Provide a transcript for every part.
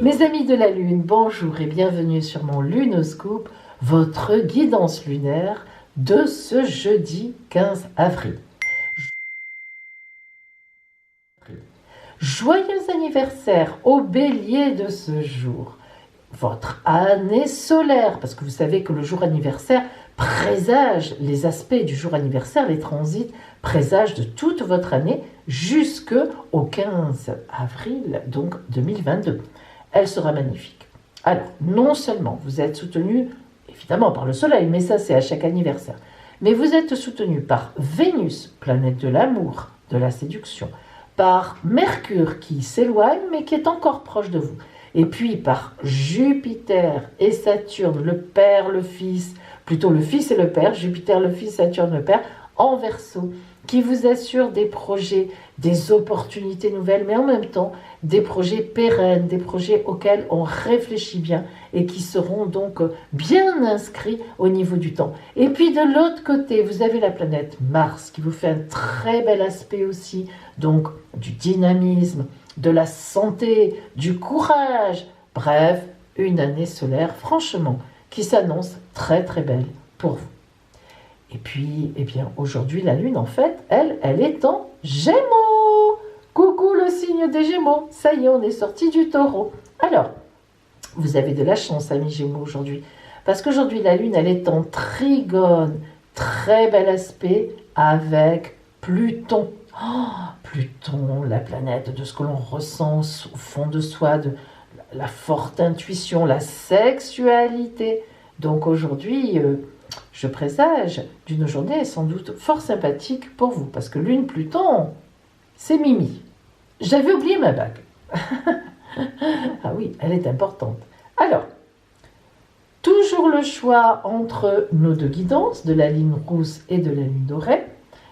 Mes amis de la Lune, bonjour et bienvenue sur mon Lunoscope, votre guidance lunaire de ce jeudi 15 avril. Joyeux anniversaire au bélier de ce jour. Votre année solaire, parce que vous savez que le jour anniversaire présage les aspects du jour anniversaire, les transits présagent de toute votre année jusqu'au 15 avril, donc 2022. Elle sera magnifique. Alors, non seulement vous êtes soutenu, évidemment, par le soleil, mais ça c'est à chaque anniversaire, mais vous êtes soutenu par Vénus, planète de l'amour, de la séduction, par Mercure qui s'éloigne mais qui est encore proche de vous, et puis par Jupiter et Saturne, le Père, le Fils, plutôt le Fils et le Père, Jupiter le Fils, Saturne le Père, en Verseau, qui vous assure des projets, des opportunités nouvelles, mais en même temps des projets pérennes, des projets auxquels on réfléchit bien et qui seront donc bien inscrits au niveau du temps. Et puis de l'autre côté, vous avez la planète Mars qui vous fait un très bel aspect aussi, donc du dynamisme, de la santé, du courage, bref, une année solaire franchement qui s'annonce très très belle pour vous. Et puis, eh bien, aujourd'hui, la Lune, en fait, elle est en Gémeaux. Coucou le signe des Gémeaux. Ça y est, on est sorti du Taureau. Alors, vous avez de la chance, amis Gémeaux, aujourd'hui. Parce qu'aujourd'hui, la Lune, elle est en Trigone. Très bel aspect avec Pluton. Oh, Pluton, la planète de ce que l'on ressent au fond de soi, de la forte intuition, la sexualité. Donc aujourd'hui... je présage d'une journée sans doute fort sympathique pour vous, parce que Lune Pluton, c'est Mimi. J'avais oublié ma bague. Ah oui, elle est importante. Alors, toujours le choix entre nos deux guidances, de la ligne rousse et de la ligne dorée,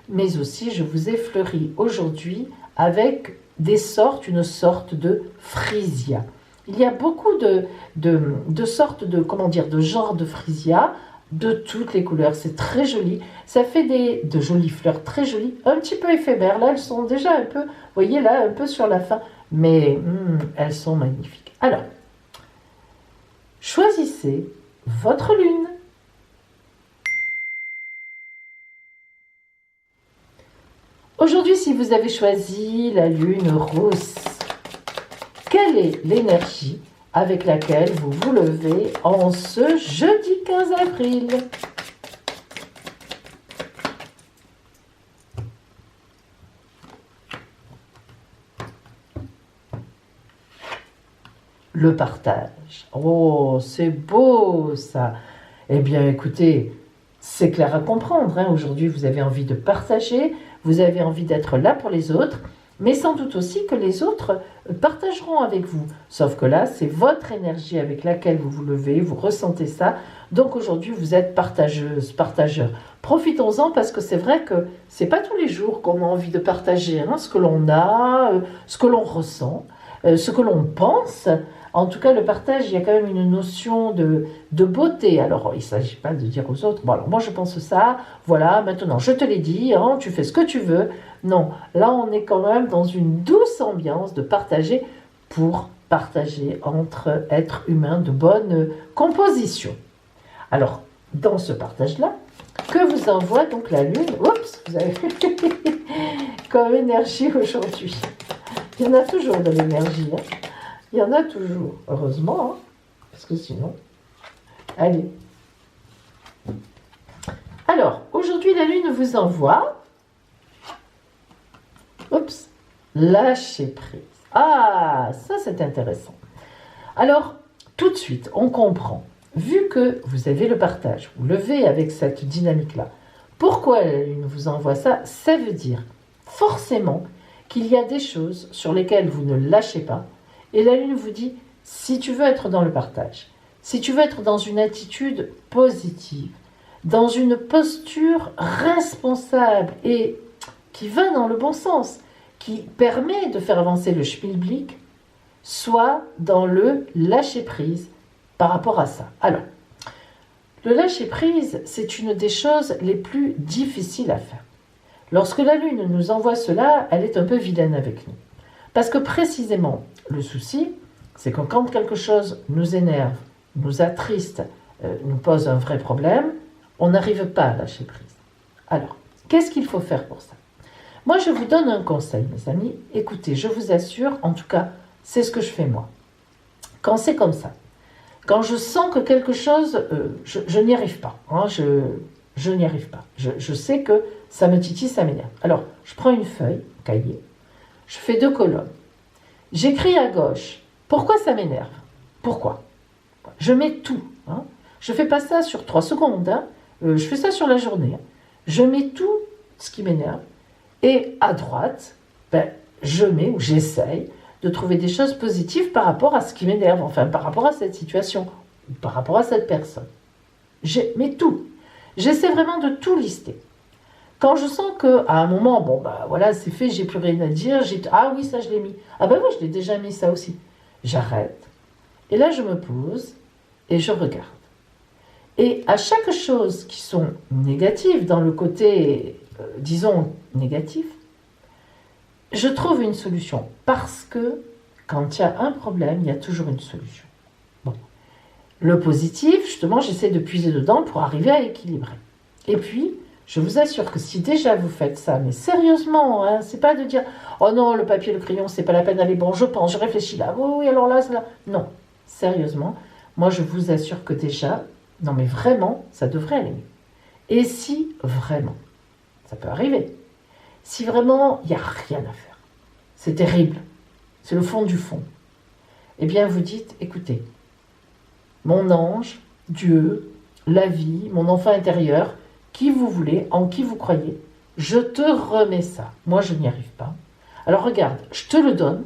mais aussi je vous ai fleuri aujourd'hui avec une sorte de frisia. Il y a beaucoup de sortes de genres de frisia, de toutes les couleurs, c'est très joli, ça fait de jolies fleurs très jolies, un petit peu éphémères, là elles sont déjà un peu, vous voyez là, un peu sur la fin, mais elles sont magnifiques. Alors, choisissez votre lune. Aujourd'hui, si vous avez choisi la lune rousse, quelle est l'énergie avec laquelle vous vous levez en ce jeudi 15 avril. Le partage. Oh, c'est beau ça. Eh bien, écoutez, c'est clair à comprendre. Aujourd'hui, vous avez envie de partager, vous avez envie d'être là pour les autres, mais sans doute aussi que les autres partageront avec vous. Sauf que là, c'est votre énergie avec laquelle vous vous levez, vous ressentez ça. Donc aujourd'hui, vous êtes partageuse, partageur. Profitons-en parce que c'est vrai que c'est pas tous les jours qu'on a envie de partager ce que l'on a, ce que l'on ressent, ce que l'on pense. En tout cas, le partage, il y a quand même une notion de beauté. Alors, il ne s'agit pas de dire aux autres, bon alors moi je pense ça, voilà, maintenant je te l'ai dit, tu fais ce que tu veux. Non, là on est quand même dans une douce ambiance de partager pour partager entre êtres humains de bonne composition. Alors, dans ce partage-là, que vous envoie donc la Lune, oups, vous avez comme énergie aujourd'hui. Il y en a toujours de l'énergie, Il y en a toujours, heureusement, parce que sinon... Allez. Alors, aujourd'hui, la Lune vous envoie... Oups. Lâcher prise. Ah, ça, c'est intéressant. Alors, tout de suite, on comprend. Vu que vous avez le partage, vous levez avec cette dynamique-là, pourquoi la Lune vous envoie ça? Ça veut dire forcément qu'il y a des choses sur lesquelles vous ne lâchez pas. Et la Lune vous dit, si tu veux être dans le partage, si tu veux être dans une attitude positive, dans une posture responsable et qui va dans le bon sens, qui permet de faire avancer le schmilblick, soit dans le lâcher-prise par rapport à ça. Alors, le lâcher-prise, c'est une des choses les plus difficiles à faire. Lorsque la Lune nous envoie cela, elle est un peu vilaine avec nous. Parce que précisément, le souci, c'est que quand quelque chose nous énerve, nous attriste, nous pose un vrai problème, on n'arrive pas à lâcher prise. Alors, qu'est-ce qu'il faut faire pour ça? Moi, je vous donne un conseil, mes amis. Écoutez, je vous assure, en tout cas, c'est ce que je fais moi. Quand c'est comme ça, quand je sens que quelque chose, je n'y arrive pas, hein, je n'y arrive pas. Je sais que ça me titille, ça m'énerve. Alors, je prends une feuille, un cahier, je fais 2 colonnes. J'écris à gauche. Pourquoi ça m'énerve? Pourquoi? Je mets tout. Hein. Je ne fais pas ça sur 3 secondes. Hein. Je fais ça sur la journée. Hein. Je mets tout ce qui m'énerve. Et à droite, je mets ou j'essaye de trouver des choses positives par rapport à ce qui m'énerve, enfin par rapport à cette situation, ou par rapport à cette personne. Mais tout. J'essaie vraiment de tout lister. Quand je sens qu'à un moment, voilà, c'est fait, j'ai plus rien à dire, ah oui, ça je l'ai mis. Ah oui, je l'ai déjà mis, ça aussi. J'arrête. Et là, je me pose et je regarde. Et à chaque chose qui sont négatives, dans le côté, disons, négatif, je trouve une solution. Parce que quand il y a un problème, il y a toujours une solution. Bon. Le positif, justement, j'essaie de puiser dedans pour arriver à équilibrer. Et puis, je vous assure que si déjà vous faites ça, mais sérieusement, hein, c'est pas de dire « Oh non, le papier, le crayon, c'est pas la peine d'aller, bon, je pense, je réfléchis là, oui, alors là, c'est là. » Non, sérieusement, moi je vous assure que déjà, non mais vraiment, ça devrait aller mieux. Et si vraiment, ça peut arriver, si vraiment il n'y a rien à faire, c'est terrible, c'est le fond du fond, eh bien vous dites « Écoutez, mon ange, Dieu, la vie, mon enfant intérieur, qui vous voulez, en qui vous croyez, je te remets ça. Moi, je n'y arrive pas. Alors regarde, je te le donne.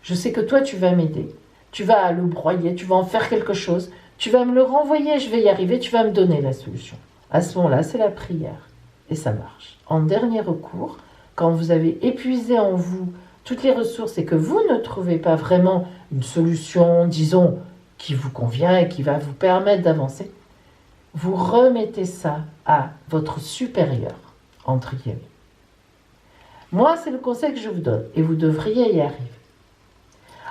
Je sais que toi, tu vas m'aider. Tu vas le broyer, tu vas en faire quelque chose. Tu vas me le renvoyer, je vais y arriver, tu vas me donner la solution. À ce moment-là, c'est la prière. Et ça marche. En dernier recours, quand vous avez épuisé en vous toutes les ressources et que vous ne trouvez pas vraiment une solution, disons, qui vous convient et qui va vous permettre d'avancer, vous remettez ça à votre supérieur, entre guillemets. Moi, c'est le conseil que je vous donne, et vous devriez y arriver.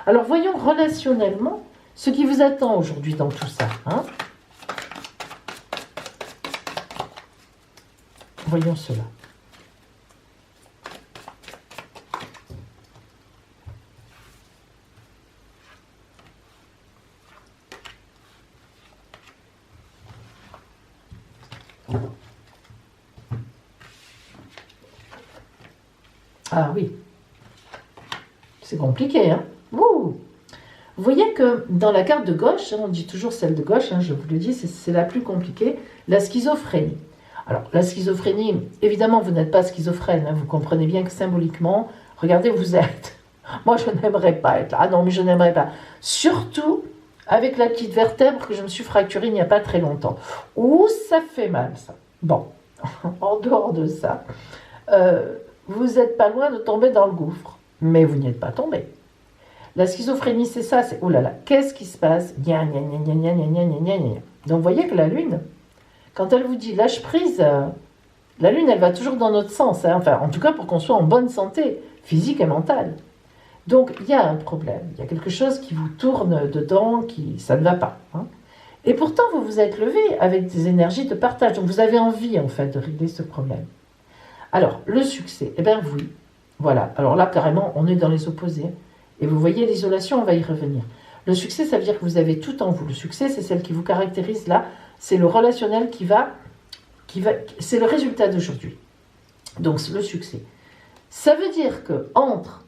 Alors, voyons relationnellement ce qui vous attend aujourd'hui dans tout ça. Hein. Voyons cela. Ah oui, c'est compliqué, hein. Ouh. Vous voyez que dans la carte de gauche, on dit toujours celle de gauche, hein, je vous le dis, c'est la plus compliquée, la schizophrénie. Alors, la schizophrénie, évidemment, vous n'êtes pas schizophrène, hein, vous comprenez bien que symboliquement, regardez où vous êtes. Moi, je n'aimerais pas être là. Ah non, mais je n'aimerais pas. Surtout avec la petite vertèbre que je me suis fracturée il n'y a pas très longtemps. Ouh, ça fait mal, ça. Bon, en dehors de ça, vous n'êtes pas loin de tomber dans le gouffre, mais vous n'y êtes pas tombé. La schizophrénie, c'est ça, c'est oh là là, qu'est-ce qui se passe? Gna, gna, gna, gna, gna, gna, gna, gna, gna. Donc vous voyez que la Lune, quand elle vous dit lâche prise, la Lune, elle va toujours dans notre sens, hein, enfin en tout cas pour qu'on soit en bonne santé, physique et mentale. Donc il y a un problème, il y a quelque chose qui vous tourne dedans, ça ne va pas. Hein. Et pourtant, vous vous êtes levé avec des énergies de partage, donc vous avez envie en fait de régler ce problème. Alors, le succès, eh bien oui, voilà. Alors là, carrément, on est dans les opposés. Et vous voyez, l'isolation, on va y revenir. Le succès, ça veut dire que vous avez tout en vous. Le succès, c'est celle qui vous caractérise là. C'est le relationnel c'est le résultat d'aujourd'hui. Donc, c'est le succès. Ça veut dire que entre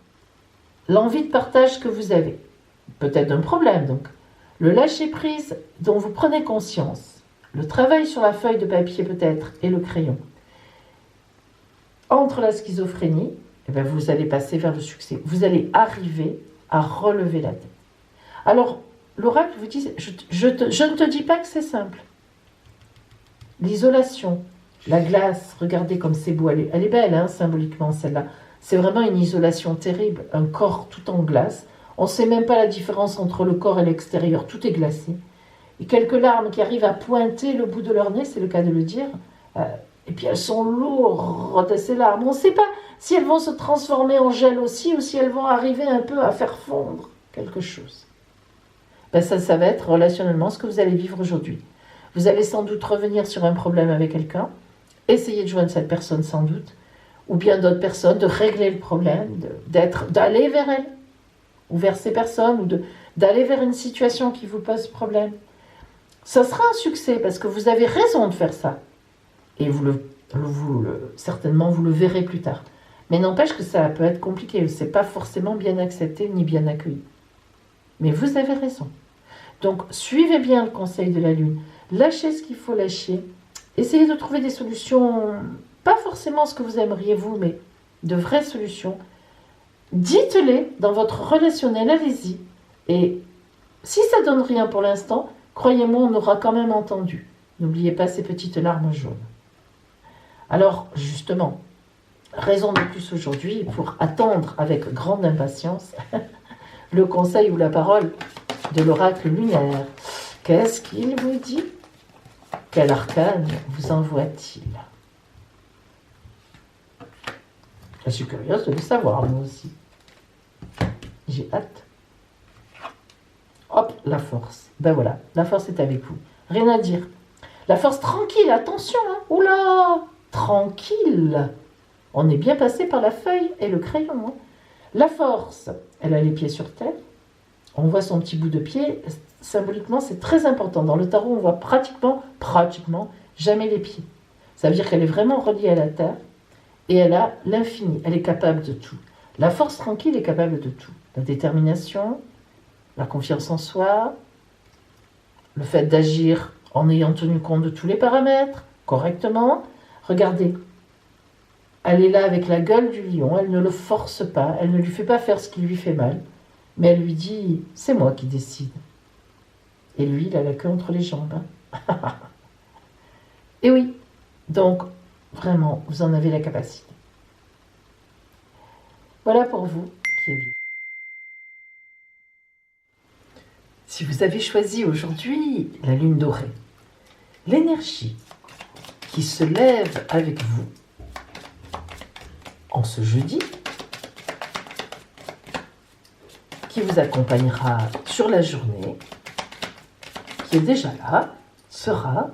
l'envie de partage que vous avez, peut-être un problème, donc, le lâcher-prise dont vous prenez conscience, le travail sur la feuille de papier peut-être et le crayon, entre la schizophrénie, eh bien vous allez passer vers le succès. Vous allez arriver à relever la tête. Alors, l'oracle vous dit, je ne te dis pas que c'est simple. L'isolation, la glace, regardez comme c'est beau. Elle est belle, hein, symboliquement, celle-là. C'est vraiment une isolation terrible. Un corps tout en glace. On ne sait même pas la différence entre le corps et l'extérieur. Tout est glacé. Et quelques larmes qui arrivent à pointer le bout de leur nez, c'est le cas de le dire. Et puis elles sont lourdes, ces larmes. On ne sait pas si elles vont se transformer en gel aussi ou si elles vont arriver un peu à faire fondre quelque chose. Ben ça va être relationnellement ce que vous allez vivre aujourd'hui. Vous allez sans doute revenir sur un problème avec quelqu'un, essayer de joindre cette personne sans doute, ou bien d'autres personnes, de régler le problème, d'aller vers elle, ou vers ces personnes, ou d'aller vers une situation qui vous pose problème. Ça sera un succès parce que vous avez raison de faire ça. Et certainement, vous le verrez plus tard. Mais n'empêche que ça peut être compliqué. Ce n'est pas forcément bien accepté ni bien accueilli. Mais vous avez raison. Donc, suivez bien le conseil de la Lune. Lâchez ce qu'il faut lâcher. Essayez de trouver des solutions, pas forcément ce que vous aimeriez vous, mais de vraies solutions. Dites-les dans votre relationnel, allez-y. Et si ça donne rien pour l'instant, croyez-moi, on aura quand même entendu. N'oubliez pas ces petites larmes jaunes. Alors, justement, raison de plus aujourd'hui pour attendre avec grande impatience le conseil ou la parole de l'oracle lunaire. Qu'est-ce qu'il vous dit? Quel arcane vous envoie-t-il? Je suis curieuse de le savoir, moi aussi. J'ai hâte. Hop, la force. Ben voilà, la force est avec vous. Rien à dire. La force tranquille, attention, hein. Oula, tranquille. On est bien passé par la feuille et le crayon. Hein. La force, elle a les pieds sur terre. On voit son petit bout de pied. Symboliquement, c'est très important. Dans le tarot, on voit pratiquement jamais les pieds. Ça veut dire qu'elle est vraiment reliée à la terre et elle a l'infini. Elle est capable de tout. La force tranquille est capable de tout. La détermination, la confiance en soi, le fait d'agir en ayant tenu compte de tous les paramètres, correctement. Regardez, elle est là avec la gueule du lion, elle ne le force pas, elle ne lui fait pas faire ce qui lui fait mal, mais elle lui dit, c'est moi qui décide. Et lui, il a la queue entre les jambes. Hein. Et oui, donc, vraiment, vous en avez la capacité. Voilà pour vous qui êtes. Si vous avez choisi aujourd'hui la lune dorée, l'énergie qui se lève avec vous en ce jeudi, qui vous accompagnera sur la journée, qui est déjà là, sera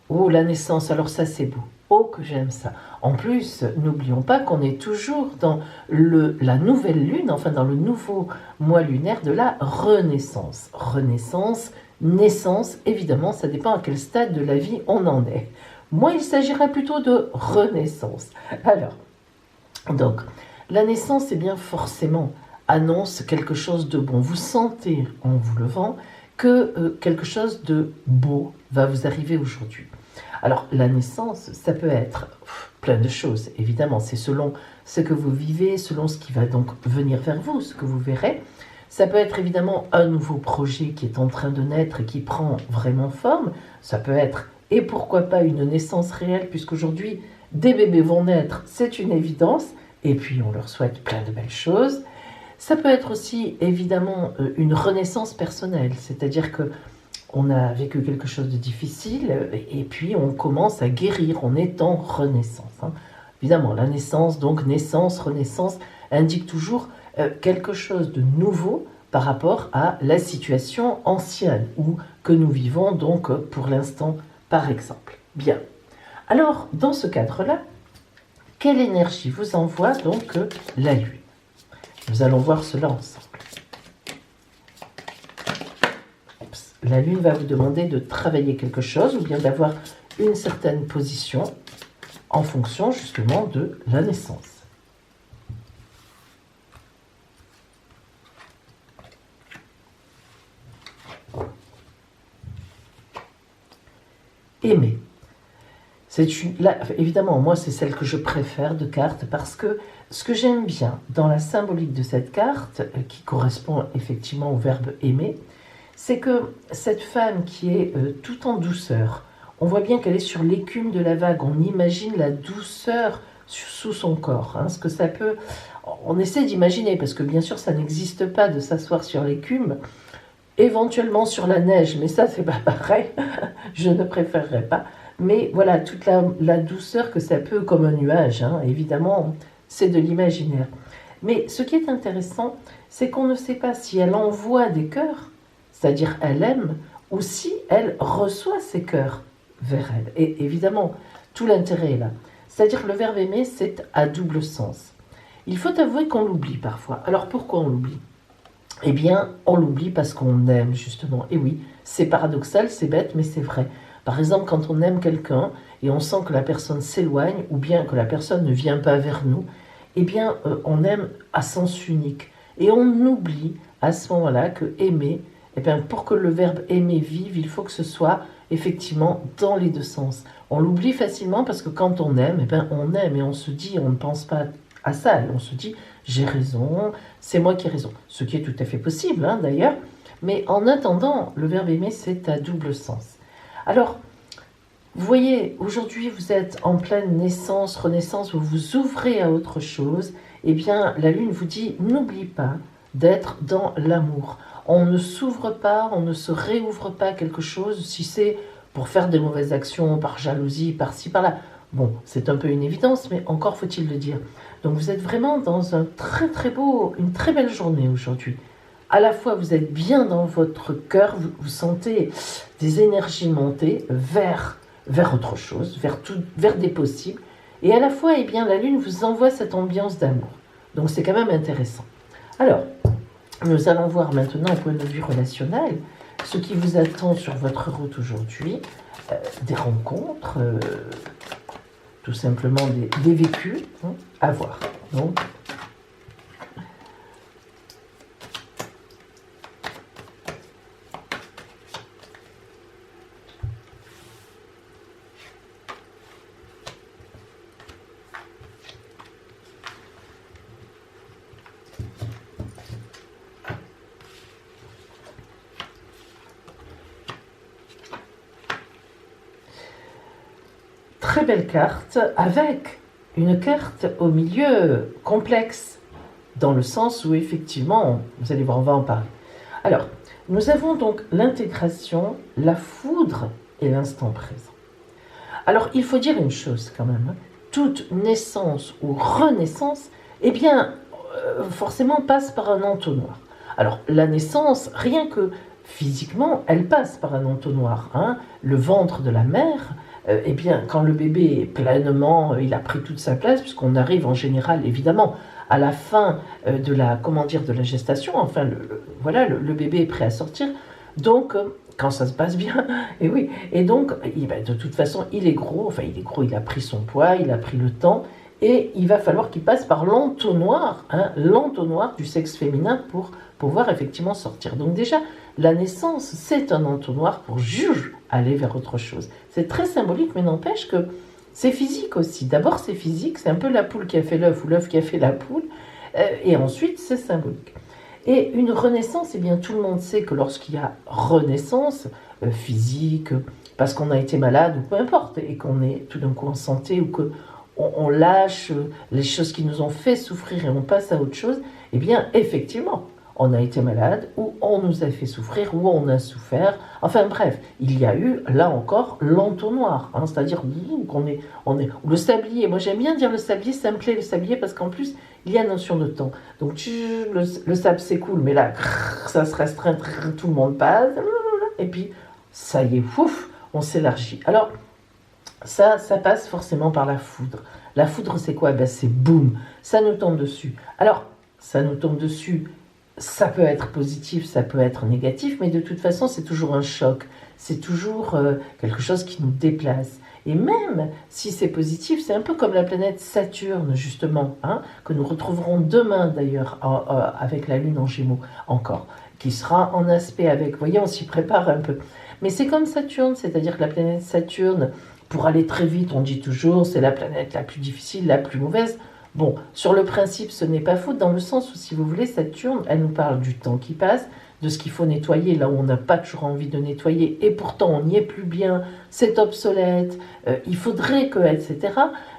oh, la naissance, alors ça c'est beau. Oh, que j'aime ça. En plus, n'oublions pas qu'on est toujours dans la nouvelle lune, enfin dans le nouveau mois lunaire de la renaissance. Renaissance, naissance, évidemment, ça dépend à quel stade de la vie on en est. Moi, il s'agira plutôt de renaissance. Alors, donc, la naissance, eh bien, forcément, annonce quelque chose de bon. Vous sentez, en vous levant, que quelque chose de beau va vous arriver aujourd'hui. Alors, la naissance, ça peut être plein de choses, évidemment. C'est selon ce que vous vivez, selon ce qui va donc venir vers vous, ce que vous verrez. Ça peut être évidemment un nouveau projet qui est en train de naître et qui prend vraiment forme. Ça peut être, et pourquoi pas, une naissance réelle, puisqu'aujourd'hui, des bébés vont naître, c'est une évidence. Et puis, on leur souhaite plein de belles choses. Ça peut être aussi, évidemment, une renaissance personnelle, c'est-à-dire que on a vécu quelque chose de difficile et puis on commence à guérir, on est en renaissance. Hein. Évidemment, la naissance, donc naissance, renaissance, indique toujours quelque chose de nouveau par rapport à la situation ancienne ou que nous vivons donc pour l'instant, par exemple. Bien. Alors, dans ce cadre-là, quelle énergie vous envoie donc la Lune? Nous allons voir cela ensemble. La Lune va vous demander de travailler quelque chose ou bien d'avoir une certaine position en fonction justement de la naissance. Aimer. Là, évidemment, moi, c'est celle que je préfère de carte parce que ce que j'aime bien dans la symbolique de cette carte, qui correspond effectivement au verbe aimer, c'est que cette femme qui est tout en douceur, on voit bien qu'elle est sur l'écume de la vague, on imagine la douceur sous son corps, hein, ce que ça peut... On essaie d'imaginer, parce que bien sûr ça n'existe pas de s'asseoir sur l'écume, éventuellement sur la neige, mais ça c'est pas pareil, je ne préférerais pas, mais voilà, toute la douceur que ça peut, comme un nuage, hein, évidemment, c'est de l'imaginaire. Mais ce qui est intéressant, c'est qu'on ne sait pas si elle envoie des cœurs, c'est-à-dire elle aime, ou si elle reçoit ces cœurs vers elle. Et évidemment, tout l'intérêt est là. C'est-à-dire que le verbe aimer, c'est à double sens. Il faut avouer qu'on l'oublie parfois. Alors pourquoi on l'oublie? Eh bien, on l'oublie parce qu'on aime, justement. Et oui, c'est paradoxal, c'est bête, mais c'est vrai. Par exemple, quand on aime quelqu'un et on sent que la personne s'éloigne ou bien que la personne ne vient pas vers nous, eh bien, on aime à sens unique. Et on oublie à ce moment-là que aimer, eh bien, pour que le verbe aimer vive, il faut que ce soit effectivement dans les deux sens. On l'oublie facilement parce que quand on aime, eh bien, on aime et on se dit, on ne pense pas à ça. Et on se dit, j'ai raison, c'est moi qui ai raison. Ce qui est tout à fait possible, hein, d'ailleurs. Mais en attendant, le verbe aimer, c'est à double sens. Alors, vous voyez, aujourd'hui, vous êtes en pleine naissance, renaissance, vous vous ouvrez à autre chose. Eh bien, la Lune vous dit, n'oublie pas d'être dans l'amour. On ne s'ouvre pas, on ne se réouvre pas à quelque chose si c'est pour faire des mauvaises actions, par jalousie, par-ci, par-là. Bon, c'est un peu une évidence, mais encore faut-il le dire. Donc vous êtes vraiment dans un une très belle journée aujourd'hui. À la fois, vous êtes bien dans votre cœur, vous sentez des énergies monter vers autre chose, vers des possibles. Et à la fois, eh bien, la Lune vous envoie cette ambiance d'amour. Donc c'est quand même intéressant. Alors, nous allons voir maintenant au point de vue relationnel ce qui vous attend sur votre route aujourd'hui, des rencontres, tout simplement des vécus, hein, à voir. Donc, très belle carte, avec une carte au milieu complexe, dans le sens où effectivement, vous allez voir, on va en parler. Alors, nous avons donc l'intégration, la foudre et l'instant présent. Alors, il faut dire une chose quand même, hein. Toute naissance ou renaissance, eh bien, forcément passe par un entonnoir. Alors, la naissance, rien que physiquement, elle passe par un entonnoir, hein. Le ventre de la mère, eh bien, quand le bébé est pleinement, il a pris toute sa place, puisqu'on arrive en général, évidemment, à la fin de la gestation, enfin, voilà, le bébé est prêt à sortir, donc, quand ça se passe bien, et oui, et donc, de toute façon, il est gros, il a pris son poids, il a pris le temps, et il va falloir qu'il passe par l'entonnoir, hein, l'entonnoir du sexe féminin pour pouvoir effectivement sortir. Donc déjà, la naissance, c'est un entonnoir pour aller vers autre chose. C'est très symbolique, mais n'empêche que c'est physique aussi. D'abord, c'est physique, c'est un peu la poule qui a fait l'œuf ou l'œuf qui a fait la poule, et ensuite, c'est symbolique. Et une renaissance, eh bien, tout le monde sait que lorsqu'il y a renaissance physique, parce qu'on a été malade ou peu importe, et qu'on est tout d'un coup en santé ou que on lâche les choses qui nous ont fait souffrir et on passe à autre chose, eh bien, effectivement, on a été malade, ou on nous a fait souffrir, ou on a souffert. Enfin bref, il y a eu, là encore, l'entonnoir, hein, c'est-à-dire qu'on est, le sablier. Moi j'aime bien dire le sablier, ça me plaît le sablier, parce qu'en plus, il y a notion de temps. Donc le sable s'écoule, mais là, ça se restreint, tout le monde passe, et puis, ça y est, ouf, on s'élargit. Alors, ça passe forcément par la foudre. La foudre, c'est quoi? Ben, c'est boum, ça nous tombe dessus. Alors, ça nous tombe dessus, ça peut être positif, ça peut être négatif, mais de toute façon, c'est toujours un choc. C'est toujours quelque chose qui nous déplace. Et même si c'est positif, c'est un peu comme la planète Saturne, justement, hein, que nous retrouverons demain, d'ailleurs, avec la Lune en Gémeaux, encore, qui sera en aspect avec. Vous voyez, on s'y prépare un peu. Mais c'est comme Saturne, c'est-à-dire que la planète Saturne, pour aller très vite, on dit toujours, c'est la planète la plus difficile, la plus mauvaise. Bon, sur le principe, ce n'est pas faux, dans le sens où, si vous voulez, Saturne, elle nous parle du temps qui passe, de ce qu'il faut nettoyer, là où on n'a pas toujours envie de nettoyer, et pourtant on n'y est plus bien, c'est obsolète, il faudrait que, etc.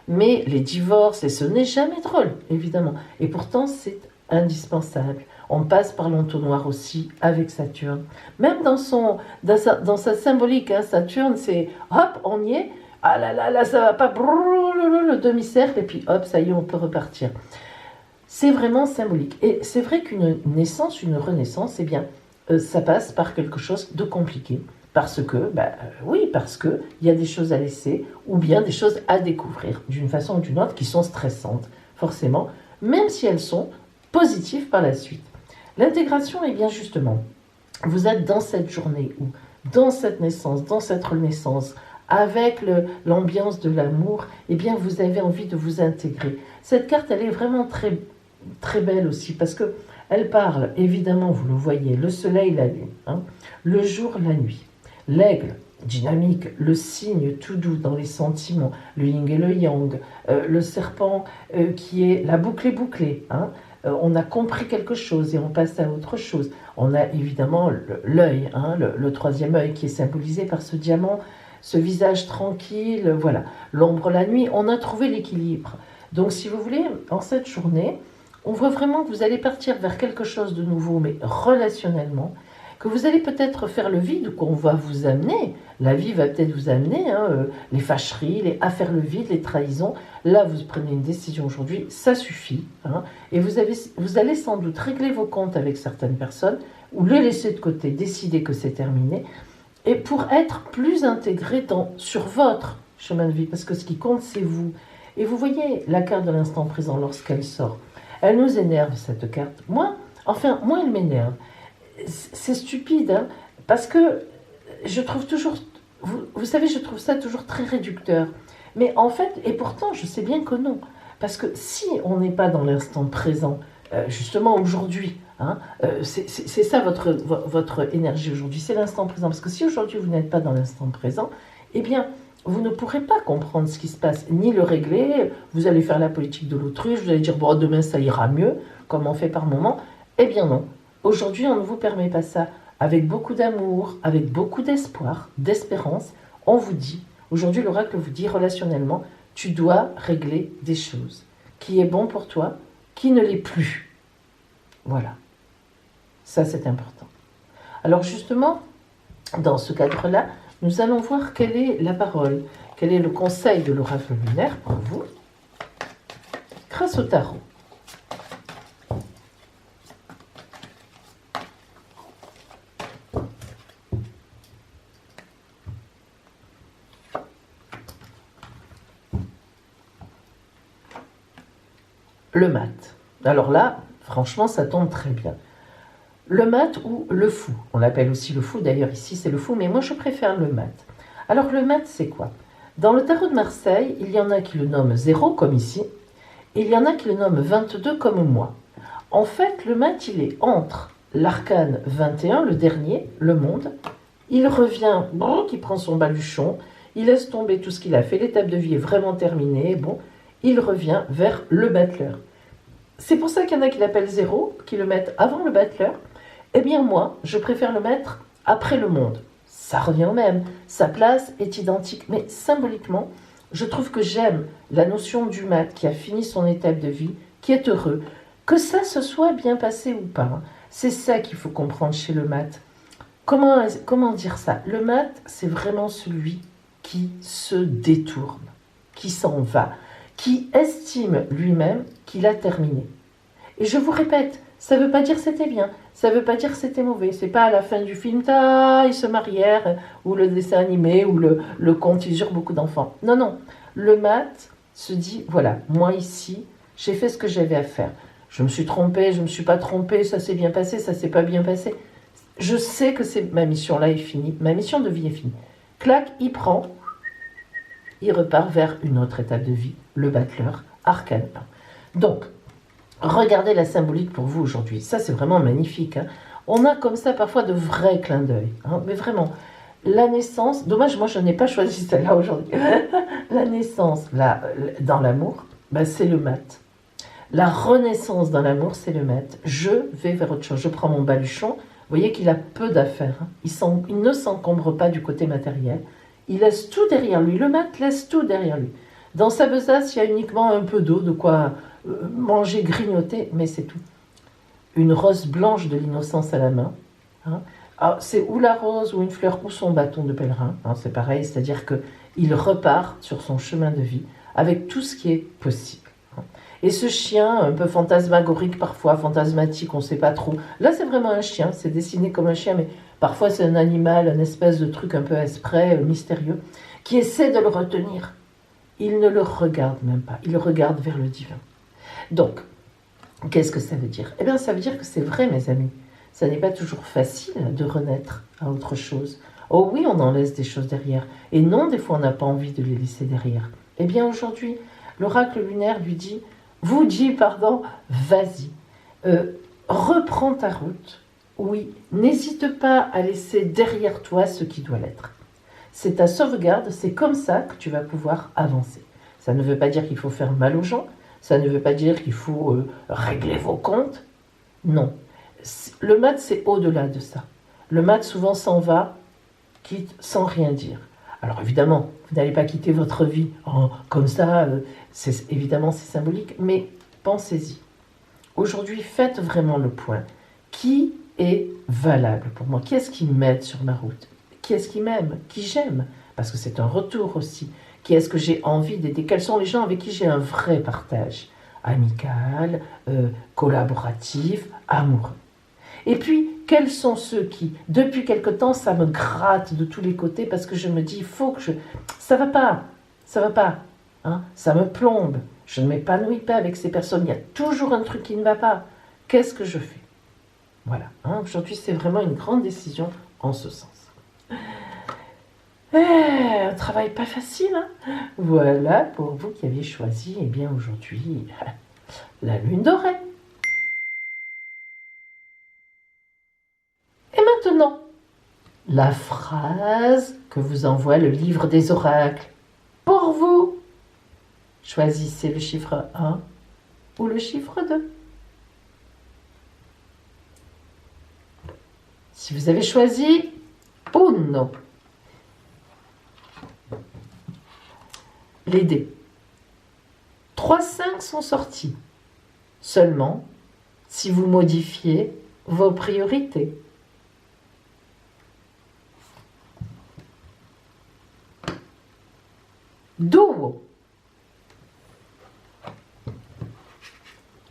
Mais les divorces, et ce n'est jamais drôle, évidemment. Et pourtant, c'est indispensable. On passe par l'entonnoir aussi avec Saturne. Même dans sa symbolique, hein, Saturne, c'est hop, on y est, ah là là, là ça va pas, le demi-cercle, et puis hop, ça y est, on peut repartir. C'est vraiment symbolique. Et c'est vrai qu'une naissance, une renaissance, eh bien, ça passe par quelque chose de compliqué. Parce que, oui, parce qu'il y a des choses à laisser ou bien des choses à découvrir d'une façon ou d'une autre qui sont stressantes, forcément, même si elles sont positives par la suite. L'intégration, eh bien, justement, vous êtes dans cette journée où, dans cette naissance, dans cette renaissance, avec l'ambiance de l'amour, eh bien, vous avez envie de vous intégrer. Cette carte, elle est vraiment très, très belle aussi parce que elle parle, évidemment, vous le voyez, le soleil, la lune, hein, le jour, la nuit. L'aigle, dynamique, le signe tout doux dans les sentiments, le yin et le yang, le serpent qui est la boucle est bouclée, hein, on a compris quelque chose et on passe à autre chose. On a évidemment l'œil, hein, le troisième œil qui est symbolisé par ce diamant, ce visage tranquille, voilà. L'ombre, la nuit, on a trouvé l'équilibre. Donc si vous voulez, en cette journée, on voit vraiment que vous allez partir vers quelque chose de nouveau, mais relationnellement, que vous allez peut-être faire le vide qu'on va vous amener. La vie va peut-être vous amener les fâcheries, à faire le vide, les trahisons. Là, vous prenez une décision aujourd'hui, ça suffit. Hein, et vous allez sans doute régler vos comptes avec certaines personnes ou les laisser de côté, décider que c'est terminé. Et pour être plus intégré sur votre chemin de vie, parce que ce qui compte, c'est vous. Et vous voyez la carte de l'instant présent lorsqu'elle sort. Elle nous énerve, cette carte. Moi, elle m'énerve. C'est stupide, hein, parce que je trouve toujours, vous savez, je trouve ça toujours très réducteur. Mais en fait, et pourtant, je sais bien que non. Parce que si on n'est pas dans l'instant présent, justement aujourd'hui, hein, c'est ça votre énergie aujourd'hui, c'est l'instant présent. Parce que si aujourd'hui vous n'êtes pas dans l'instant présent, eh bien, vous ne pourrez pas comprendre ce qui se passe, ni le régler. Vous allez faire la politique de l'autruche, vous allez dire, bon, demain ça ira mieux, comme on fait par moment. Eh bien non. Aujourd'hui, on ne vous permet pas ça. Avec beaucoup d'amour, avec beaucoup d'espoir, d'espérance, on vous dit, aujourd'hui l'oracle vous dit relationnellement, tu dois régler des choses. Qui est bon pour toi, qui ne l'est plus. Voilà. Ça, c'est important. Alors justement, dans ce cadre-là, nous allons voir quelle est la parole, quel est le conseil de l'oracle lunaire pour vous, grâce au tarot. Le mat. Alors là, franchement, ça tombe très bien. Le mat ou le fou. On l'appelle aussi le fou, d'ailleurs ici c'est le fou, mais moi je préfère le mat. Alors le mat, c'est quoi? Dans le tarot de Marseille, il y en a qui le nomment 0, comme ici, et il y en a qui le nomment 22, comme moi. En fait, le mat, il est entre l'arcane 21, le dernier, le monde. Il revient, bon, qui prend son baluchon, il laisse tomber tout ce qu'il a fait, l'étape de vie est vraiment terminée, bon, il revient vers le battleur. C'est pour ça qu'il y en a qui l'appellent 0, qui le mettent avant le battleur. Eh bien moi, je préfère le mettre après le monde. Ça revient au même, sa place est identique, mais symboliquement, je trouve que j'aime la notion du mat qui a fini son étape de vie, qui est heureux. Que ça se soit bien passé ou pas, c'est ça qu'il faut comprendre chez le mat. Comment dire ça? Le mat, c'est vraiment celui qui se détourne, qui s'en va, qui estime lui-même qu'il a terminé. Et je vous répète, ça ne veut pas dire c'était bien, ça ne veut pas dire c'était mauvais. C'est pas à la fin du film, ils se marièrent, ou le dessin animé, ou le conte, ils eurent beaucoup d'enfants. Non, non. Le mat se dit, voilà, moi ici, j'ai fait ce que j'avais à faire. Je me suis trompée, je ne me suis pas trompée, ça s'est bien passé, ça s'est pas bien passé. Je sais que ma mission-là est finie, ma mission de vie est finie. Clac, il prend, il repart vers une autre étape de vie, le battleur, arcane 1. Donc, regardez la symbolique pour vous aujourd'hui. Ça, c'est vraiment magnifique. Hein. On a comme ça parfois de vrais clins d'œil. Hein. Mais vraiment, la naissance... Dommage, moi, je n'ai pas choisi celle-là aujourd'hui. La naissance, là, dans l'amour, c'est le mat. La renaissance dans l'amour, c'est le mat. Je vais vers autre chose. Je prends mon baluchon. Vous voyez qu'il a peu d'affaires. Hein. Il ne s'encombre pas du côté matériel. Il laisse tout derrière lui. Le mat laisse tout derrière lui. Dans sa besace, il y a uniquement un peu d'eau, de quoi manger, grignoter, mais c'est tout. Une rose blanche de l'innocence à la main. Hein. Alors, c'est ou la rose, ou une fleur, ou son bâton de pèlerin. Hein, c'est pareil, c'est-à-dire qu'il repart sur son chemin de vie avec tout ce qui est possible. Et ce chien, un peu fantasmagorique parfois, fantasmatique, on ne sait pas trop. Là, c'est vraiment un chien, c'est dessiné comme un chien, mais parfois c'est un animal, une espèce de truc un peu esprit, mystérieux, qui essaie de le retenir. Il ne le regarde même pas, il regarde vers le divin. Donc, qu'est-ce que ça veut dire? Eh bien, ça veut dire que c'est vrai, mes amis. Ça n'est pas toujours facile de renaître à autre chose. Oh oui, on en laisse des choses derrière. Et non, des fois, on n'a pas envie de les laisser derrière. Eh bien, aujourd'hui, l'oracle lunaire vous dit, pardon, vas-y, reprends ta route. Oui, n'hésite pas à laisser derrière toi ce qui doit l'être. C'est ta sauvegarde, c'est comme ça que tu vas pouvoir avancer. Ça ne veut pas dire qu'il faut faire mal aux gens, ça ne veut pas dire qu'il faut régler vos comptes. Non. Le mat, c'est au-delà de ça. Le mat, souvent, s'en va, quitte sans rien dire. Alors évidemment, vous n'allez pas quitter votre vie comme ça, évidemment c'est symbolique, mais pensez-y. Aujourd'hui, faites vraiment le point. Qui est valable pour moi? Qui est-ce qui m'aide sur ma route? Qui est-ce qui m'aime? Qui j'aime? Parce que c'est un retour aussi. Qui est-ce que j'ai envie d'aider? Quels sont les gens avec qui j'ai un vrai partage? Amical, collaboratif, amoureux. Et puis, quels sont ceux qui, depuis quelque temps, ça me gratte de tous les côtés parce que je me dis, il faut que je... Ça va pas, hein, ça me plombe. Je ne m'épanouis pas avec ces personnes. Il y a toujours un truc qui ne va pas. Qu'est-ce que je fais? Voilà. Hein, aujourd'hui, c'est vraiment une grande décision en ce sens. Un travail pas facile. Hein, voilà pour vous qui aviez choisi, eh bien aujourd'hui, la lune dorée. Et maintenant, la phrase que vous envoie le livre des oracles. Pour vous, choisissez le chiffre 1 ou le chiffre 2. Si vous avez choisi Uno, les dés. 3, 5 sont sortis. Seulement, si vous modifiez vos priorités. Duo.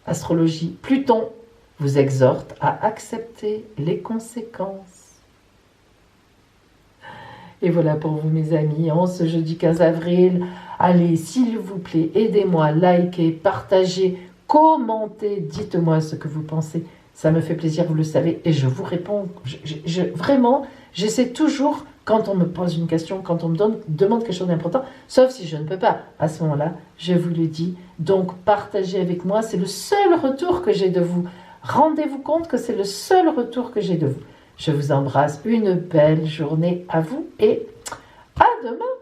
Astrologie, Pluton vous exhorte à accepter les conséquences. Et voilà pour vous mes amis, en ce jeudi 15 avril, allez s'il vous plaît, aidez-moi, likez, partagez, commentez, dites-moi ce que vous pensez. Ça me fait plaisir, vous le savez, et je vous réponds. Vraiment, j'essaie toujours, quand on me pose une question, quand on me demande quelque chose d'important, sauf si je ne peux pas, à ce moment-là, je vous le dis. Donc, partagez avec moi, c'est le seul retour que j'ai de vous. Rendez-vous compte que c'est le seul retour que j'ai de vous. Je vous embrasse, une belle journée à vous et à demain.